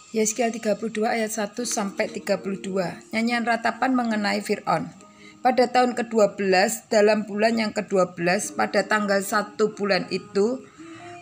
Yesaya 32 ayat 1 sampai 32. Nyanyian ratapan mengenai Fir'aun. Pada tahun ke-12, dalam bulan yang ke-12, pada tanggal 1 bulan itu,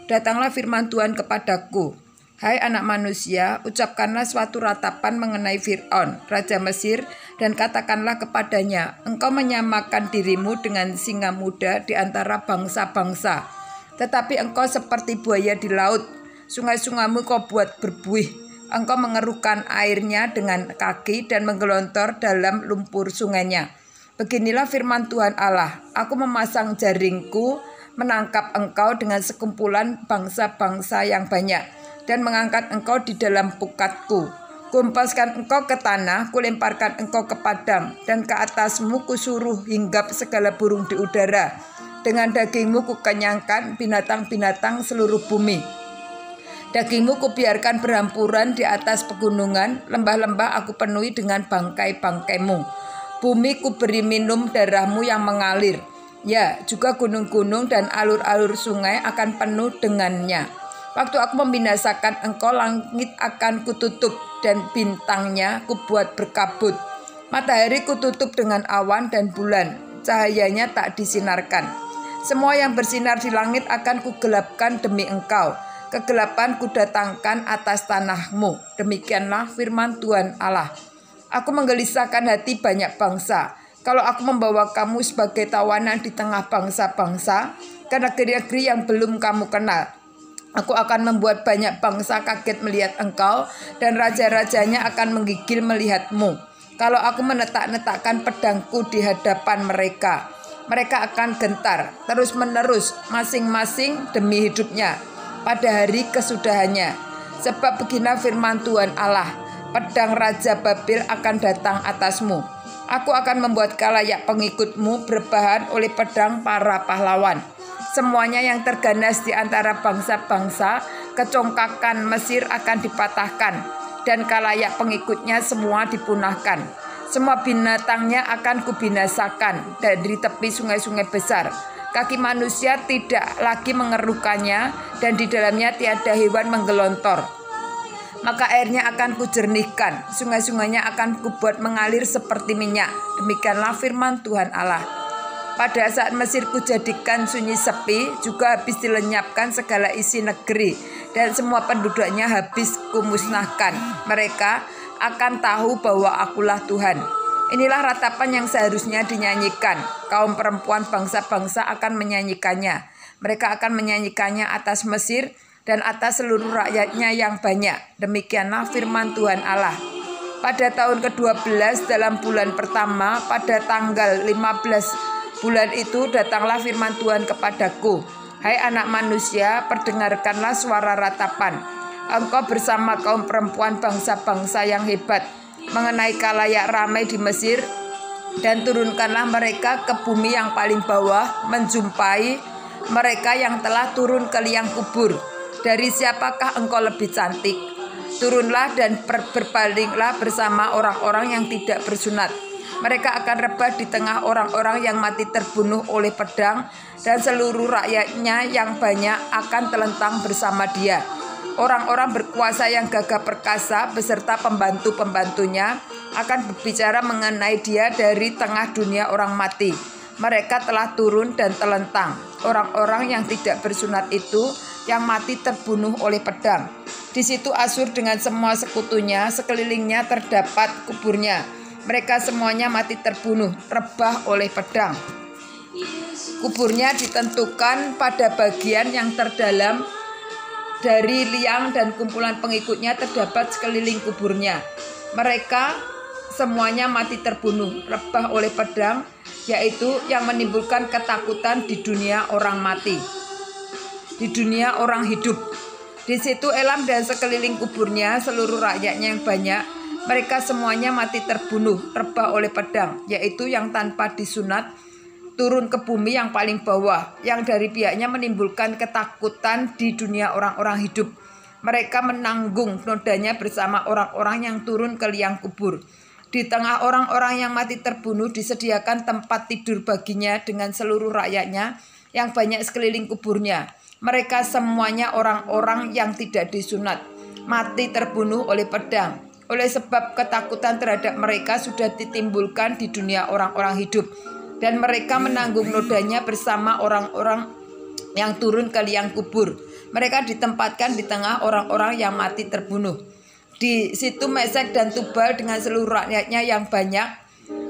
datanglah firman Tuhan kepadaku. Hai anak manusia, ucapkanlah suatu ratapan mengenai Fir'aun, raja Mesir, dan katakanlah kepadanya, engkau menyamakan dirimu dengan singa muda di antara bangsa-bangsa. Tetapi engkau seperti buaya di laut, sungai-sungaimu kau buat berbuih. Engkau mengeruhkan airnya dengan kaki dan menggelontor dalam lumpur sungainya. Beginilah firman Tuhan Allah, aku memasang jaringku menangkap engkau dengan sekumpulan bangsa-bangsa yang banyak dan mengangkat engkau di dalam pukatku. Kumpaskan engkau ke tanah, kulemparkan engkau ke padang, dan ke atasmu kusuruh hinggap segala burung di udara. Dengan dagingmu kukenyangkan binatang-binatang seluruh bumi. Dagingmu kubiarkan berhampuran di atas pegunungan, lembah-lembah aku penuhi dengan bangkai-bangkaimu. Bumi kuberi minum darahmu yang mengalir. Ya, juga gunung-gunung dan alur-alur sungai akan penuh dengannya. Waktu aku membinasakan engkau, langit akan kututup dan bintangnya kubuat berkabut. Matahari kututup dengan awan dan bulan, cahayanya tak disinarkan. Semua yang bersinar di langit akan kugelapkan demi engkau. Kegelapan kudatangkan atas tanahmu. Demikianlah firman Tuhan Allah. Aku menggelisahkan hati banyak bangsa. Kalau aku membawa kamu sebagai tawanan di tengah bangsa-bangsa, ke negeri-negeri yang belum kamu kenal. Aku akan membuat banyak bangsa kaget melihat engkau, dan raja-rajanya akan menggigil melihatmu. Kalau aku menetak-netakkan pedangku di hadapan mereka, mereka akan gentar terus-menerus masing-masing demi hidupnya pada hari kesudahannya. Sebab beginilah firman Tuhan Allah, pedang Raja Babil akan datang atasmu. Aku akan membuat kalayak pengikutmu berbahan oleh pedang para pahlawan. Semuanya yang terganas di antara bangsa-bangsa, kecongkakan Mesir akan dipatahkan, dan kalayak pengikutnya semua dipunahkan. Semua binatangnya akan kubinasakan dari tepi sungai-sungai besar. Kaki manusia tidak lagi mengeruhkannya, dan di dalamnya tiada hewan menggelontor. Maka airnya akan kujernihkan, sungai-sungainya akan kubuat mengalir seperti minyak. Demikianlah firman Tuhan Allah. Pada saat Mesir kujadikan sunyi sepi, juga habis dilenyapkan segala isi negeri, dan semua penduduknya habis kumusnahkan. Mereka akan tahu bahwa akulah Tuhan. Inilah ratapan yang seharusnya dinyanyikan. Kaum perempuan bangsa-bangsa akan menyanyikannya. Mereka akan menyanyikannya atas Mesir dan atas seluruh rakyatnya yang banyak. Demikianlah firman Tuhan Allah. Pada tahun ke-12 dalam bulan pertama, pada tanggal 15 bulan itu, datanglah firman Tuhan kepadaku. Hai anak manusia, perdengarkanlah suara ratapan. Engkau bersama kaum perempuan bangsa-bangsa yang hebat mengenai kalayak ramai di Mesir, dan turunkanlah mereka ke bumi yang paling bawah, menjumpai mereka yang telah turun ke liang kubur. Dari siapakah engkau lebih cantik? Turunlah dan berpalinglah bersama orang-orang yang tidak bersunat. Mereka akan rebah di tengah orang-orang yang mati terbunuh oleh pedang, dan seluruh rakyatnya yang banyak akan telentang bersama dia. Orang-orang berkuasa yang gagah perkasa beserta pembantu-pembantunya akan berbicara mengenai dia dari tengah dunia orang mati. Mereka telah turun dan telentang. Orang-orang yang tidak bersunat itu yang mati terbunuh oleh pedang. Di situ Asyur dengan semua sekutunya, sekelilingnya terdapat kuburnya. Mereka semuanya mati terbunuh, rebah oleh pedang. Kuburnya ditentukan pada bagian yang terdalam. Dari liang dan kumpulan pengikutnya terdapat sekeliling kuburnya. Mereka semuanya mati terbunuh, rebah oleh pedang, yaitu yang menimbulkan ketakutan di dunia orang mati, di dunia orang hidup. Di situ Elam dan sekeliling kuburnya, seluruh rakyatnya yang banyak, mereka semuanya mati terbunuh, rebah oleh pedang, yaitu yang tanpa disunat, turun ke bumi yang paling bawah, yang dari pihaknya menimbulkan ketakutan di dunia orang-orang hidup. Mereka menanggung nodanya bersama orang-orang yang turun ke liang kubur. Di tengah orang-orang yang mati terbunuh disediakan tempat tidur baginya dengan seluruh rakyatnya yang banyak sekeliling kuburnya. Mereka semuanya orang-orang yang tidak disunat. mati terbunuh oleh pedang. Oleh sebab ketakutan terhadap mereka sudah ditimbulkan di dunia orang-orang hidup, dan mereka menanggung nodanya bersama orang-orang yang turun ke liang kubur. Mereka ditempatkan di tengah orang-orang yang mati terbunuh. Di situ Mesek dan Tubal dengan seluruh rakyatnya yang banyak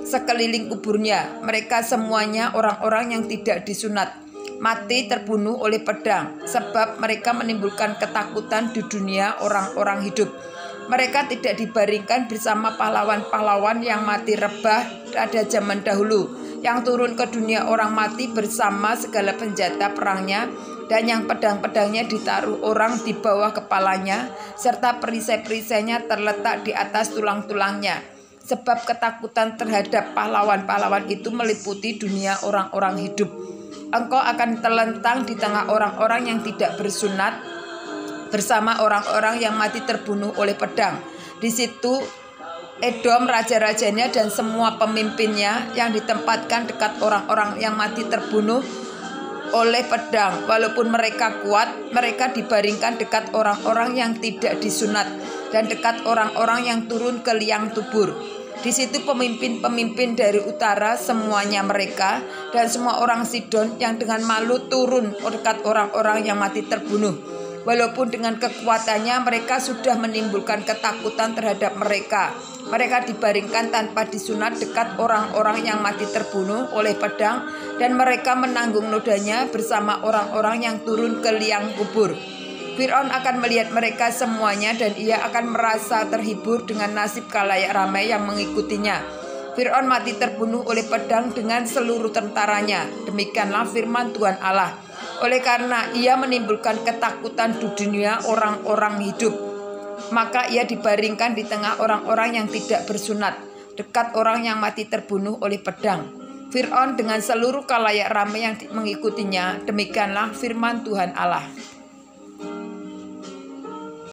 sekeliling kuburnya. Mereka semuanya orang-orang yang tidak disunat, mati terbunuh oleh pedang, sebab mereka menimbulkan ketakutan di dunia orang-orang hidup. Mereka tidak dibaringkan bersama pahlawan-pahlawan yang mati rebah pada zaman dahulu, yang turun ke dunia orang mati bersama segala senjata perangnya, dan yang pedang-pedangnya ditaruh orang di bawah kepalanya, serta perisai-perisainya terletak di atas tulang-tulangnya. Sebab ketakutan terhadap pahlawan-pahlawan itu meliputi dunia orang-orang hidup. Engkau akan terlentang di tengah orang-orang yang tidak bersunat bersama orang-orang yang mati terbunuh oleh pedang. Di situ Edom, raja-rajanya dan semua pemimpinnya yang ditempatkan dekat orang-orang yang mati terbunuh oleh pedang. Walaupun mereka kuat, mereka dibaringkan dekat orang-orang yang tidak disunat dan dekat orang-orang yang turun ke liang kubur. Di situ pemimpin-pemimpin dari utara semuanya mereka dan semua orang Sidon yang dengan malu turun dekat orang-orang yang mati terbunuh. Walaupun dengan kekuatannya mereka sudah menimbulkan ketakutan terhadap mereka. Mereka dibaringkan tanpa disunat dekat orang-orang yang mati terbunuh oleh pedang, dan mereka menanggung nodanya bersama orang-orang yang turun ke liang kubur. Fir'aun akan melihat mereka semuanya, dan ia akan merasa terhibur dengan nasib khalayak ramai yang mengikutinya. Fir'aun mati terbunuh oleh pedang dengan seluruh tentaranya. Demikianlah firman Tuhan Allah. Oleh karena ia menimbulkan ketakutan di dunia orang-orang hidup, maka ia dibaringkan di tengah orang-orang yang tidak bersunat, dekat orang yang mati terbunuh oleh pedang. Fir'aun dengan seluruh khalayak ramai yang mengikutinya. Demikianlah firman Tuhan Allah.